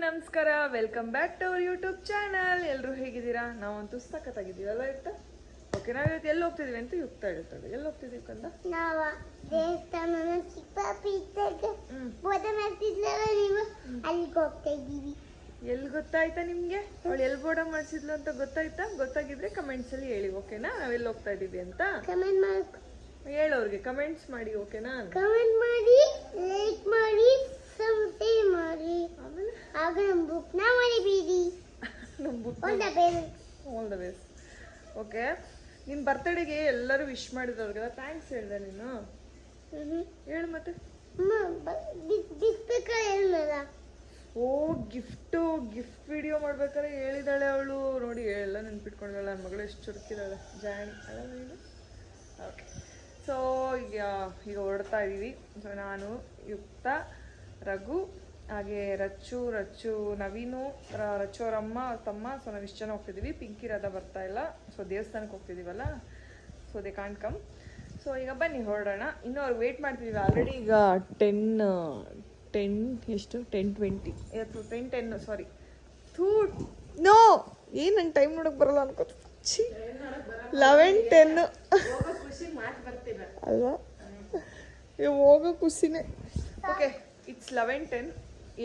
ನಮಸ್ಕಾರ, welcome back to our YouTube channel. ಎಲ್ಲರೂ ಹೇಗಿದ್ದೀರಾ? ನಾವಂತೂ ಸಖತ್ತಾಗಿದ್ದೀವಲ್ಲ ಯುಕ್ತ. ಓಕೆ, ನಾವು ಇವತ್ತು ಎಲ್ಲಿ ಹೋಗ್ತಿದೀವಿ ಅಂತ ಯುಕ್ತ ಹೇಳ್ತಾಳೆ. ಎಲ್ಲಿ ಹೋಗ್ತಿದೀವಿ ಕಂದ? ನಾವು ದೇವಸ್ಥಾನನ ಚಿಕ್ಕಪಾಪಿ ಇದ್ದಾಗ ಬೋಧ ಮಾಡ್ತಿದ್ಲಲ್ಲ ನೀವು, ಅಲ್ಲಿಗೆ ಹೋಗ್ತಾ ಇದ್ದೀವಿ. ಎಲ್ಲಿ ಗೊತ್ತಾಯ್ತಾ ನಿಮ್ಗೆ? ಅವಳು ಎಲ್ಲಿ ಬೋರ್ಡ ಮಾಡಿಸಿದ್ಲು ಅಂತ ಗೊತ್ತಾಯ್ತಾ? ಗೊತ್ತಾಗಿದ್ರೆ ಕಮೆಂಟ್ಸ್ ಅಲ್ಲಿ ಹೇಳಿ, ಓಕೆನಾ? ನಾವೆಲ್ಲಿ ಹೋಗ್ತಾ ಇದೀವಿ ಅಂತ ಕಮೆಂಟ್ ಮಾಡಿ ಹೇಳೋರ್ಗೆ ಕಮೆಂಟ್ಸ್ ಮಾಡಿ, ಓಕೆನಾ? ಕಮೆಂಟ್ ಮಾಡಿ, ಲೈಕ್ ಮಾಡಿ, ಸಬ್ಸ್ಕ್ರೈಬ್ ಮಾಡಿ. ಆಮೇಲೆ ಆಗ ನಮ್ಮ ಬುಕ್ನ ಮರಿಬೇಡಿ. ನಮ್ಮ book all the best. All the best. Okay, ನಿನ್ನ ಬರ್ತಡೇಗೆ ಎಲ್ಲರೂ ವಿಶ್ ಮಾಡಿದವ್ರಿಗೆಲ್ಲ ಥ್ಯಾಂಕ್ಸ್ ಹೇಳ್ದೆ ನೀನು. ಹೇಳು ಮತ್ತೆ. ಬಿಸ್ಬೇಕಾ ಹೇಳಲ್ಲ. ಓ, ಗಿಫ್ಟ್ ವಿಡಿಯೋ ಮಾಡ್ಬೇಕಾದ್ರೆ ಹೇಳಿದಾಳೆ ಅವಳು. ನೋಡಿ, ಎಲ್ಲ ನೆನ್ಪಿಟ್ಕೊಂಡಾಳೆ. ನನ್ನ ಮಗಳು ಎಷ್ಟು ಚುರುಕಿದಾಳೆ, ಜಾಣಿ ಅಲ್ಲ ನೀನು. ಓಕೆ, ಸೊ ಈಗ ಹೊರಡ್ತಾ ಇದ್ದೀವಿ. ಸೊ ನಾನು, ಯುಕ್ತ, ರಘು, ಹಾಗೆ ರಚ್ಚು, ನವೀನು, ರಚ್ಚು ಅವರಮ್ಮ, ಅವ್ರ ತಮ್ಮ. ಸೊ ನಾವು ಇಷ್ಟು ಜನ ಹೋಗ್ತಿದ್ದೀವಿ. ಪಿಂಕಿ ರಾಧಾ ಬರ್ತಾ ಇಲ್ಲ. ಸೊ ದೇವಸ್ಥಾನಕ್ಕೆ ಹೋಗ್ತಿದ್ದೀವಲ್ಲ, so they can't come. So ಈಗ ಬನ್ನಿ ಹೊರಡೋಣ. ಇನ್ನೂ ಅವ್ರು ವೇಟ್ ಮಾಡ್ತಿದ್ದೀವಿ. ಆಲ್ರೆಡಿ ಈಗ 10:20 ಇವತ್ತು 10:10 ಸಾರಿ. ನೋ, ಏನು ನಂಗೆ ಟೈಮ್ ನೋಡೋಕೆ ಬರಲ್ಲ ಅನ್ಕೋತ. 11:10 ಅಲ್ವಾ? ಹೋಗೋ ಖುಷಿನೇ. Okay, it's 11:10.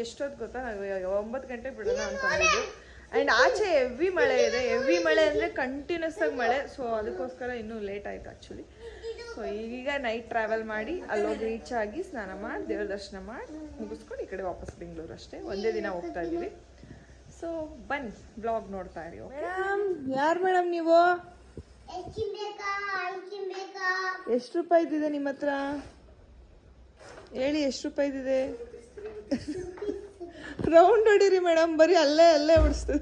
ಎಷ್ಟೊತ್ತು ಗೊತ್ತಾ? ನಾವು 9 ಗಂಟೆಗೆ ಬಿಡೋಣ ಅಂತ ಮಾಡಿದ್ದು. ಆ್ಯಂಡ್ ಆಚೆ ಹೆವಿ ಮಳೆ ಇದೆ. ಹೆವಿ ಮಳೆ ಅಂದರೆ ಕಂಟಿನ್ಯೂಸ್ ಆಗಿ ಮಳೆ. ಸೊ ಅದಕ್ಕೋಸ್ಕರ ಇನ್ನೂ ಲೇಟ್ ಆಯಿತು ಆ್ಯಕ್ಚುಲಿ. ಸೊ ಈಗ ನೈಟ್ ಟ್ರಾವೆಲ್ ಮಾಡಿ ಅಲ್ಲೋಗಿ ರೀಚ್ ಆಗಿ ಸ್ನಾನ ಮಾಡಿ ದೇವ್ರ ದರ್ಶನ ಮಾಡಿ ಮುಗಿಸ್ಕೊಂಡು ಈ ಕಡೆ ವಾಪಸ್ ಬೆಂಗಳೂರು ಅಷ್ಟೇ. ಒಂದೇ ದಿನ ಹೋಗ್ತಾ ಇದ್ದೀವಿ. ಸೊ ಬನ್ನಿ, ಬ್ಲಾಗ್ ನೋಡ್ತಾ ಇರಿ. ಮೇಡಮ್, ಯಾರು ಮೇಡಮ್ ನೀವು? ಎಷ್ಟು ರೂಪಾಯಿದಿದೆ ನಿಮ್ಮ ಹತ್ರ? ಹೇಳಿ, ಎಷ್ಟು ರೂಪಾಯಿದಿದೆ? ರೌಂಡ್ ಹೊಡೀರಿ ಮೇಡಮ್, ಬರೀ ಅಲ್ಲೇ ಓಡಿಸ್ತೀವಿ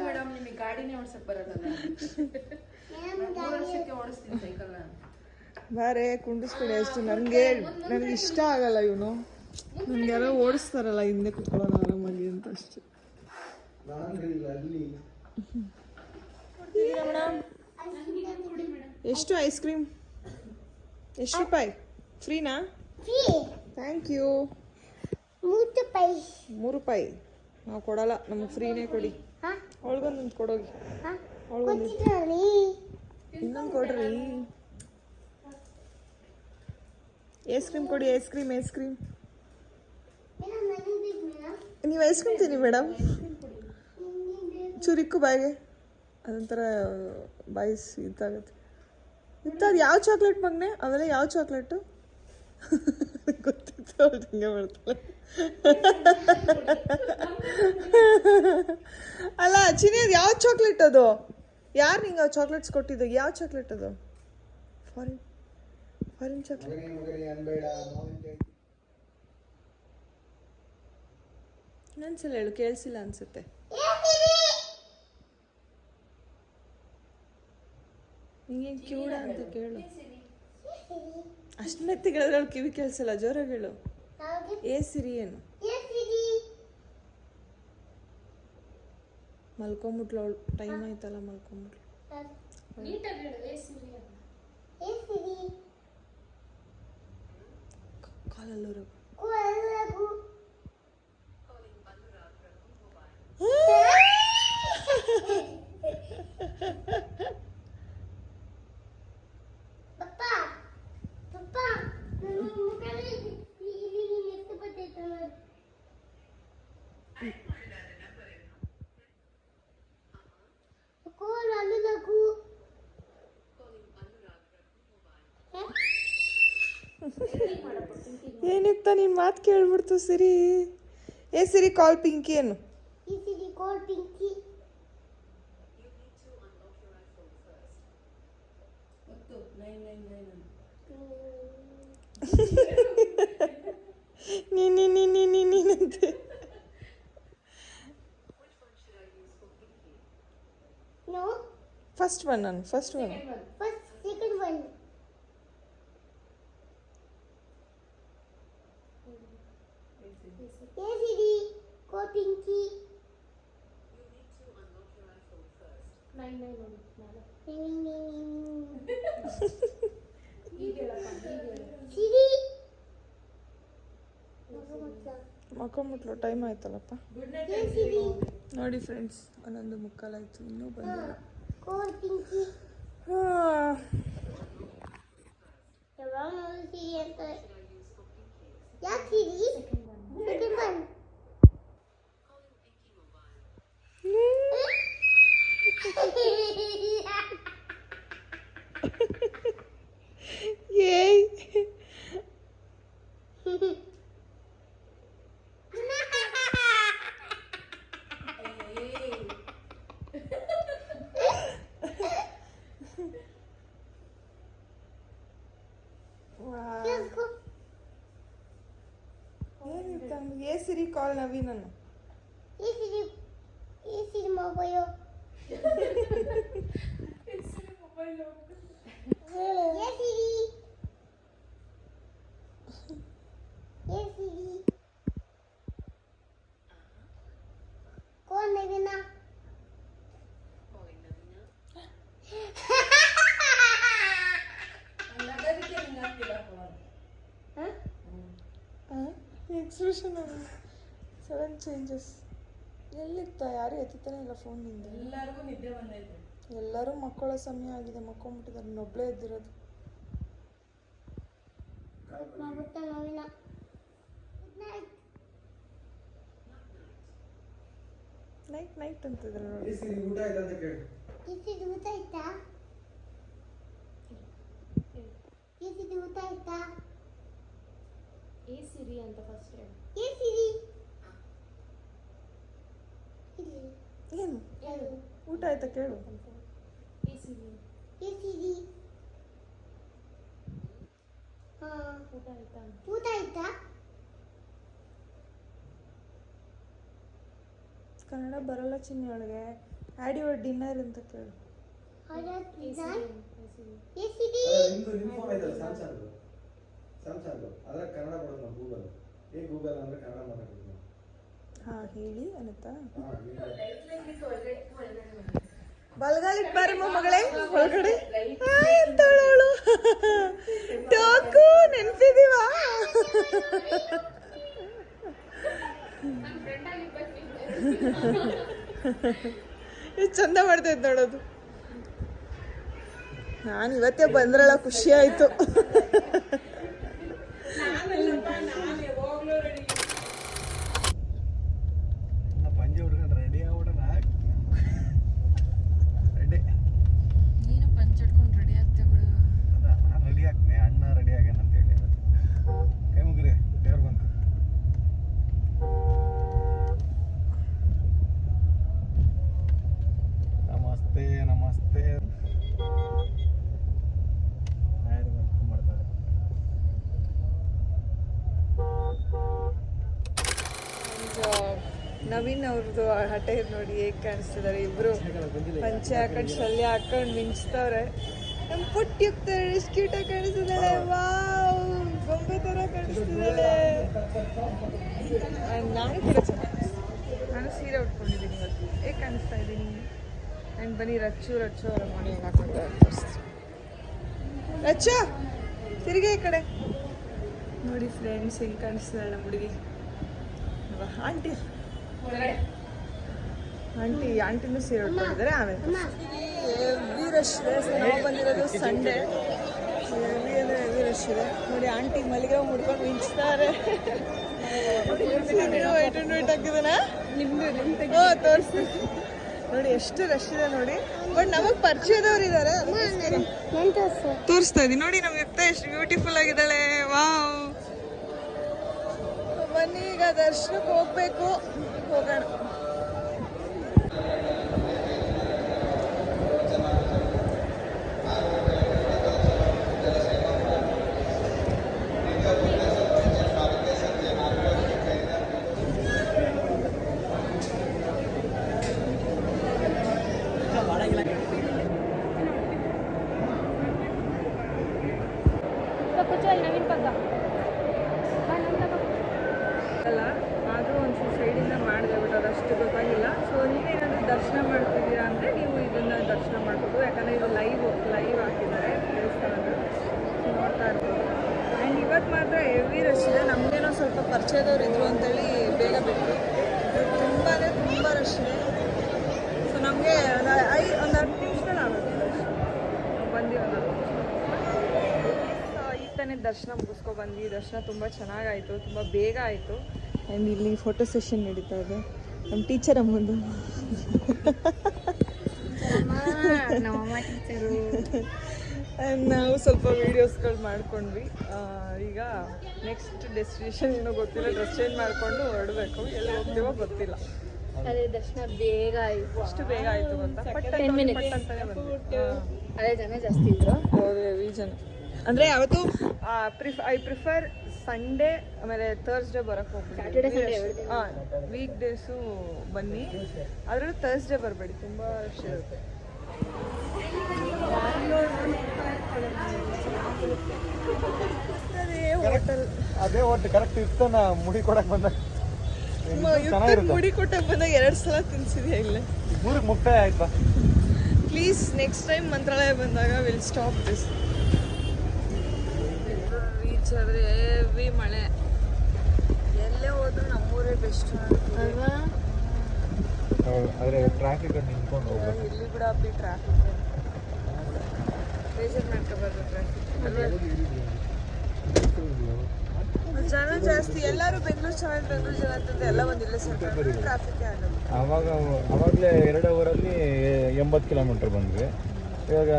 ಮೇಡಮ್. ನಿಮಗೆ ಗಾಡಿನೇ ಓಡಿಸಕ್ ಬರಲ್ಲ. ಬಾರೆ ಕುಂಡಿಸ್ಬಿಡಿ. ಅಷ್ಟು ನನಗೆ ಇಷ್ಟ ಆಗಲ್ಲ ಇವನು. ನನ್ಗೆ ಯಾರೋ ಓಡಿಸ್ತಾರಲ್ಲ ಹಿಂದೆ ಕುತ್ಕೊಳ್ಳೋಣ ಆರಾಮಾಗಿ ಅಂತ ಅಷ್ಟೇ. ಎಷ್ಟು ಐಸ್ ಕ್ರೀಮ್? ಎಷ್ಟು ರೂಪಾಯಿ? ಫ್ರೀನಾ? Thank you. 3 ರೂಪಾಯಿ ನಾವು ಕೊಡಲ್ಲ, ನಮಗೆ ಫ್ರೀನೇ ಕೊಡಿ. ಅವಳಿಗೊಂದು ಕೊಡೋಗಿ. ಅವಳಿಗೊಂದು ಇನ್ನೊಂದು ಕೊಡ್ರಿ. ಐಸ್ ಕ್ರೀಮ್ ಕೊಡಿ. ಐಸ್ ಕ್ರೀಮ್ ನೀವು ಐಸ್ ಕ್ರೀಮ್ ತಿನ್ನಿ ಮೇಡಮ್. ಚುರಿಕ್ಕು ಬಾಯಿಗೆ, ಅದೊಂಥರ ಬಾಯಿ ಇದಾಗುತ್ತೆ. ಇತ್ತು ಯಾವ ಚಾಕ್ಲೇಟ್ ಮಗನೆ? ಅವೆಲ್ಲ ಯಾವ ಚಾಕ್ಲೇಟು? ಗೊತ್ತಿತ್ತು, ಅವ್ಳು ಹಿಂಗೆ ಮಾಡ್ತಾಳೆ. ಅಲ್ಲ ಚಿನಿ, ಅದು ಯಾವ ಚಾಕ್ಲೇಟ್ ಅದು? ಯಾರು ನಿಂಗೆ ಚಾಕ್ಲೇಟ್ಸ್ ಕೊಟ್ಟಿದ್ದು? ಯಾವ ಚಾಕ್ಲೇಟ್ ಅದು? Foreign chocolate. ಇನ್ನೊಂದ್ಸಲ ಹೇಳು, ಕೇಳಿಸಿಲ್ಲ ಅನ್ಸುತ್ತೆ. ನಿಂಗೇನು ಕಿವುಡ ಅಂತ ಕೇಳು. ಅಷ್ಟು ಮೆತ್ತಿಗೆ ಕಿವಿ ಕೇಳಿಸಲ್ಲ, ಜೋರಾಗಿ ಹೇಳು. ಏ ಸಿರಿ ಏನು? ಮಲ್ಕೊಂಬಿಟ್ಲು ಅವಳು. ಟೈಮ್ ಆಯ್ತಲ್ಲ, ಮಲ್ಕೊಂಬಿಟ್ಲು. ಕಾಲಲ್ಲೂ ಏನಿತ್ತ ನೀನ್ ಮಾತು ಕೇಳ್ಬಿಡ್ತು ಸಿರಿ. ಏ ಸಿರಿ, ಕಾಲ್ ಪಿಂಕಿ ಏನು? ನೀನಂತೆ. First one. ಮಕ್ಕೊಂಬಿಟ್ಲು, ಟೈಮ್ ಆಯ್ತಲ್ಲಪ್ಪ. ನೋಡಿ ಫ್ರೆಂಡ್ಸ್, 11:45 ಆಯ್ತು, ಇನ್ನೂ ಬಂದಿಲ್ಲ. ಕೋಡ್ ಪಿಂಕಿ ಯಾವಾಗ ನೋಡ್ತೀರಿ ಅಂತ ಯಾಕೆ ಸೆಕೆಂಡ್ ಒನ್ ಏಯ್ ಏನಿತ್ತು? ಏ ಸಿರಿ ಕಾಲ್ ನವೀನನ್ನು. ಈ ಸಿನಿಮಾ ಬಯೋ कौन है बिना ಎಕ್ಸ್ಪ್ರೆಷನ್ ಸಡನ್ ಚೇಂಜಸ್. ಎಲ್ಲಿರ್ತಾ? ಯಾರು ಎತ್ತಾನೆ ಇಲ್ಲ ಫೋನಿಂದ. ಎಲ್ಲರಿಗೂ ನಿದ್ದೆ ಬಂದೈತೆ. ಎಲ್ಲರೂ ಮಕ್ಕಳ ಸಮಯ ಆಗಿದೆ, ಮಕ್ಕೊಂಬಿಟ್ಟಿದ್ದಾರೆ. ಇನ್ನೊಬ್ಳೇ ಎದ್ದಿರೋದು. ನೈಟ್ ನೈಟ್ ಅಂತಿದ್ರು ನೋಡಿ. ಊಟ ಆಯ್ತಾ? ಊಟ ಆಯ್ತಾ? ಏ ಸಿರಿ ಅಂತ ಫಸ್ಟ್ ಹೇಳಿ. ಏ ಸಿರಿ ಏನು ಊಟ ಆಯ್ತಾ ಕೇಳು. ಏ ಸಿರಿ ಊಟ ಆಯ್ತಾ? ಊಟ ಆಯ್ತಾ? ಕನ್ನಡ ಬರಲ್ಲ ಚಿನ್ನಿ ಒಳಗೆ. ಆ್ಯಡ್ ಯುವರ್ ಡಿನ್ನರ್ ಅಂತ ಕೇಳು. ಹಾ ಹೇಳಿ ಅನ್ನತ್ತಾ. ಬಲ್ಗಾಲಿಟ್ ಬಾರಮ್ಮ ಮಗಳೇ ಒಳಗಡೆ ಅಂತವಳು. ಟೋಕು ನೆನ್ಪಿದೀವಾ? ಎಷ್ಟು ಚಂದ ಮಾಡ್ತೈತೆ ನೋಡೋದು. ನಾನು ಇವತ್ತೇ ಬಂದ್ರಲ್ಲ, ಖುಷಿ ಆಯ್ತು. ನೀನು ಪಂಚೆ ಉಟ್ಕೊಂಡು ರೆಡಿ ಆಗ್ತೇ ಬಿಡು. ರೆಡಿ ಆಗ್ತೀನಿ, ಅಣ್ಣ ರೆಡಿ ಆಗ್ಯಾನಂತ ಹೇಳಿ ಕೈ ಮುಗ್ರಿ ದೇವ್ರು ಬಂತು. ನಮಸ್ತೆ ನಮಸ್ತೆ. ನವೀನ್ ಅವ್ರದ್ದು ಹಠೆ ನೋಡಿ ಹೇಗೆ ಕಾಣಿಸ್ತಿದ್ದಾರೆ. ಇಬ್ರು ಪಂಚೆ ಹಾಕೊಂಡು ಶಲ್ಯ ಹಾಕೊಂಡು ಮಿಂಚ್ತವ್ರೆ. ನಮ್ಮ ಪುಟ್ಟಿ ಹೋಗ್ತಾರೆ, ಎಷ್ಟು ಕ್ಯೂಟಾಗಿ ಕಾಣಿಸ್ತಿದ್ದಾಳೆ. ವಾವ್, ಗೊಂಬೆ ಥರ ಕಾಣಿಸ್ತಿದ್ದಾಳೆ. ನಾನು ಕೂಡ ಚೆನ್ನಾಗಿ, ನಾನು ಸೀರೆ ಉಟ್ಕೊಂಡಿದ್ದೀನಿ ಇವತ್ತು. ಹೇಗೆ ಕಾಣಿಸ್ತಾ ಇದ್ದೀನಿ? ಆ್ಯಂಡ್ ಬನ್ನಿ ರಚ್ಚು ಅವರ ಮನೆ ಹಾಕೊಂಡು ತೋರಿಸ್ತೀನಿ. ರಚ್ಚು ತಿರುಗಿ ಈ ಕಡೆ ನೋಡಿ ಫ್ರೆಂಡ್ಸ್, ಹೆಂಗೆ ಕಾಣಿಸ್ತಿದ್ದಾಳೆ ನಮ್ಮ ಹುಡುಗಿ. ಆಂಟಿನೂ ಸೀರೆ ಉಟ್ಕೊಂಡಿದ್ದಾರೆ. ಆಮೇಲೆ ಹೆವಿ ರಶ್ ಇದೆ. ನಾವು ಬಂದಿರೋದು ಸಂಡೇ. ಹೆವಿ ಅಂದರೆ ಹೆವಿ ರಶ್ ಇದೆ ನೋಡಿ. ಆಂಟಿ ಮಲ್ಲಿಗೆ ಮುಡ್ಕೊಂಡು ಮಿಂಚ್ತಾರೆ. ವೈಟ್ ಆ್ಯಂಡ್ ವೈಟ್ ಹಾಕಿದಾನ ನಿಮ್ದು ತೋರಿಸ್ತೀನಿ ನೋಡಿ. ಎಷ್ಟು ರಶ್ ಇದೆ ನೋಡಿ. ಬಟ್ ನಮಗೆ ಪರಿಚಯದವ್ರು ಇದ್ದಾರೆ, ತೋರಿಸ್ತಾ ಇದ್ದೀನಿ ನೋಡಿ. ನಮ್ಮ ಯುಕ್ತ ಎಷ್ಟು ಬ್ಯೂಟಿಫುಲ್ ಆಗಿದ್ದಾಳೆ. ವಾವ್, ಬನ್ನಿ ಈಗ ದರ್ಶನಕ್ಕೆ ಹೋಗ್ಬೇಕು. ಹೋಗೋಣ. ಅಲ್ಲ ಆದರೂ ಒಂಚೂರು ಸೈಡಿಂದ ಮಾಡಿದೆ, ಬಟ್ ಅದಷ್ಟು ಗೊತ್ತಾಗಿಲ್ಲ. ಸೊ ನೀವೇನಾದರೂ ದರ್ಶನ ಮಾಡ್ತಿದ್ದೀರಾ ಅಂದರೆ ನೀವು ಇದನ್ನು ದರ್ಶನ ಮಾಡ್ಬೋದು. ಯಾಕಂದರೆ ಇದು ಲೈವ್ ಹಾಕಿದ್ದಾರೆ ದೇವಸ್ಥಾನದ, ನೋಡ್ತಾ ಇರ್ಬೋದು. ಆ್ಯಂಡ್ ಇವತ್ತು ಮಾತ್ರ ಹೆವಿ ರಶ್ ಇದೆ. ನಮಗೇನೋ ಸ್ವಲ್ಪ ಪರಿಚಯದವ್ರು ಇದ್ರು ಅಂತೇಳಿ ದರ್ಶನ ಮುಗಿಸ್ಕೊ ಬಂದ್ವಿ. ದರ್ಶನ ತುಂಬ ಚೆನ್ನಾಗಾಯಿತು, ತುಂಬ ಬೇಗ ಆಯಿತು. ಆ್ಯಂಡ್ ಇಲ್ಲಿ ಫೋಟೋ ಸೆಷನ್ ನಡೀತಾ ಇದೆ ನಮ್ಮ ಟೀಚರ್ ಅಮ್ಮಂದು. ನಮ್ಮಮ್ಮ ಟೀಚರು. ಆ್ಯಂಡ್ ನಾವು ಸ್ವಲ್ಪ ವೀಡಿಯೋಸ್ಗಳು ಮಾಡ್ಕೊಂಡ್ವಿ. ಈಗ ನೆಕ್ಸ್ಟ್ ಡೆಸ್ಟಿನೇಷನ್ ಏನೋ ಗೊತ್ತಿಲ್ಲ, ಡ್ರೆಸ್ ಚೇಂಜ್ ಮಾಡಿಕೊಂಡು ಹೊರಡಬೇಕು. ಎಲ್ಲಿ ಹೋಗ್ತೀವೋ ಗೊತ್ತಿಲ್ಲ. ಅದೇ ದರ್ಶನ ಬೇಗ ಆಯಿತು. ಅಷ್ಟು ಬೇಗ ಆಯಿತು ಗೊತ್ತಾ, ಪಟ್ 10 minutes. ಪಟ್ ಅಂತಾನೆ ಬಂದ್ವಿ. ಅದೇ ಜನ ಜಾಸ್ತಿ ಇದ್ರು. ಹೌದು, ಹೆವಿ ಜನ. ಅಂದರೆ ಯಾವತ್ತು ಐ ಪ್ರಿಫರ್ ಸಂಡೇ ಆಮೇಲೆ ಥರ್ಸ್ಡೇ ಬರೋಕ್ಕೆ Saturday, Sunday ಹೋಗ್ಬಿಡಿ. everyday. ಹಾಂ, ವೀಕ್ ಡೇಸು ಬನ್ನಿ, ಅದರಲ್ಲೂ ಥರ್ಸ್ಡೇ ಬರಬೇಡಿ, ತುಂಬ ರಶ್ ಇರುತ್ತೆ. ಅದೇ ಹೋಟೆಲ್ ಅದೇ ಒಟ್ಟು ಕರೆಕ್ಟ್ ಇರ್ತಾನ ಮುಡಿ ಕೊಡಕ್ ಬಂದಾಗ ಮುಡಿ ಕೊಟ್ಟಕ್ಕೆ ಬಂದಾಗ 2 ಸಲ ತಿನ್ಸಿದ್ಯಾ ಇಲ್ಲೇ. ಮೂರಕ್ಕೆ ಮುಕ್ತಾಯ ಆಯ್ತಾ. ಪ್ಲೀಸ್ ನೆಕ್ಸ್ಟ್ ಟೈಮ್ ಮಂತ್ರಾಲಯ ಬಂದಾಗ ವಿಲ್ ಸ್ಟಾಪ್ ದಿಸ್. ಬೀಚ್ ಆದರೆ ಹೆವಿ ಮಳೆ, ಎಲ್ಲೇ ಹೋದ್ರು ನಮ್ಮೂರೇ ಬೆಸ್ಟ್ ಅಲ್ವಾ? ಆದ್ರೆ ಟ್ರಾಫಿಕ್ ನಿಂತ್ಕೊಂಡು ಹೋಗ್ಬೇಕು. ಇಲ್ಲಿ ಕೂಡ ಅಪ್ಪಿ ಟ್ರಾಫಿಕ್ ಬೇಜಾರು ಮಾಡ್ಕೋಬಾರ್ದು ಟ್ರಾಫಿಕ್. ಜನ ಜಾಸ್ತಿ, ಎಲ್ಲರೂ ಬೆಂಗಳೂರು ಜನ ಅಂತಂದ್ರೆ ಎಲ್ಲ ಒಂದಿಲ್ಲ ಸರ್ ಟ್ರಾಫಿಕ್ ಆಗೋದು. ಅವಾಗಲೇ 2 ಅವರಲ್ಲಿ 80 ಕಿಲೋಮೀಟರ್ ಬಂದ್ವಿ. ಇವಾಗ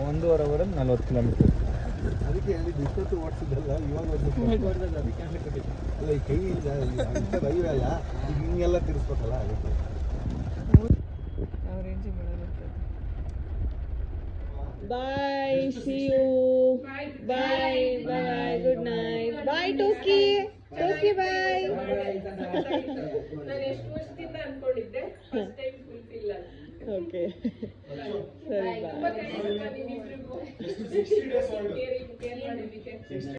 1.5 ಅವರಲ್ಲಿ 40 ಕಿಲೋಮೀಟರ್. ಅದಕ್ಕೆ ಹೇಳಿದ್ದು ಇಷ್ಟೊತ್ತು ಓಡಿಸಿದ್ದಲ್ಲ, ಇವಾಗ ಅದಕ್ಕೆ ಅಲ್ಲ, ಈ ಕೈ ಇಲ್ಲ ಅಲ್ಲ, ಹಿಂಗೆಲ್ಲ ತಿರ್ಸ್ಬೇಕಲ್ಲ, ಅದಕ್ಕೆ range bye, see you, bye bye, good night, bye ಟೋಕಿ, ಟೋಕಿ ಬಾಯ್. ನಾನು ಎಷ್ಟು ವರ್ಷದಿಂದ ಅನ್ಕೊಂಡಿದ್ದೆ, ಫಸ್ಟ್ ಟೈಮ್ ಫುಲ್ಫಿಲ್ ಆಯ್ತು. ಓಕೆ ಸರಿ ಬಾಯ್. ತುಂಬಾ ಥ್ಯಾಂಕ್ಸ್ ನಿಮ್ಮಿಬ್ರಿಗೂ. ಕೇರ್ ಮಾಡಿದ್ದಕ್ಕೆ.